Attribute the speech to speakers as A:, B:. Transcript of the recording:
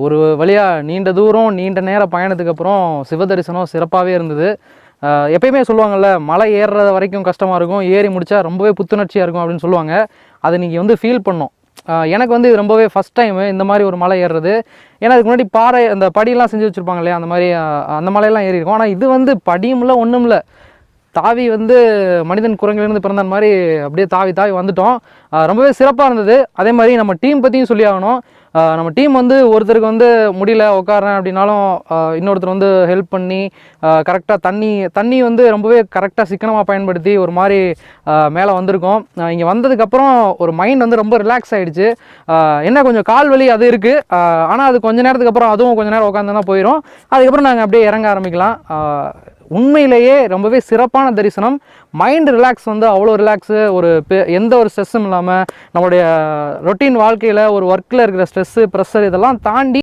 A: ஒரு வழியாக நீண்ட தூரம் நீண்ட நேர பயணத்துக்கு அப்புறம் சிவதரிசனம் சிறப்பாகவே இருந்தது. எப்பயுமே சொல்லுவாங்கள்ல, மலை ஏறுற வரைக்கும் கஷ்டமாக இருக்கும், ஏறி முடித்தா ரொம்பவே புத்துணர்ச்சியாக இருக்கும் அப்படின்னு சொல்லுவாங்க. அதை நீங்கள் ஃபீல் பண்ணோம். எனக்கு இது ரொம்பவே ஃபஸ்ட் டைமு இந்த மாதிரி ஒரு மலை ஏறுறது. ஏன்னா அதுக்கு முன்னாடி பாறை அந்த படியெல்லாம் செஞ்சு வச்சுருப்பாங்க இல்லையா, அந்த மாதிரி அந்த மலையெல்லாம் ஏறி இருக்கும். ஆனால் இது படியும் இல்லை, ஒன்றும் இல்லை. தாவி மனிதன் குரங்கிலிருந்து பிறந்த மாதிரி அப்படியே தாவி தாவி வந்துட்டோம். ரொம்பவே சிறப்பாக இருந்தது. அதே மாதிரி நம்ம டீம் பற்றியும் சொல்லி ஆகணும். நம்ம டீம் ஒருத்தருக்கு முடியல உட்காரேன் அப்படின்னாலும் இன்னொருத்தர் ஹெல்ப் பண்ணி கரெக்டாக தண்ணி ரொம்பவே கரெக்டாக சிக்கனமாக பயன்படுத்தி ஒரு மாதிரி மேலே வந்திருக்கோம். இங்கே வந்ததுக்கப்புறம் ஒரு மைண்ட் ரொம்ப ரிலாக்ஸ் ஆகிடுச்சு. என்ன கொஞ்சம் கால் வலி அது இருக்குது. ஆனால் அது கொஞ்சம் நேரத்துக்கு அப்புறம் அதுவும் கொஞ்சம் நேரம் உட்காந்துனா போயிடும். அதுக்கப்புறம் நாங்கள் அப்படியே இறங்க ஆரம்பிக்கலாம். உண்மையிலேயே ரொம்பவே சிறப்பான தரிசனம். மைண்ட் ரிலாக்ஸ் அவ்வளோ ரிலாக்ஸு. எந்த ஒரு ஸ்ட்ரெஸ்ஸும் இல்லாமல் நம்மளுடைய ரொட்டீன் வாழ்க்கையில் ஒரு ஒர்க்கில் இருக்கிற ஸ்ட்ரெஸ்ஸு ப்ரெஷர் இதெல்லாம் தாண்டி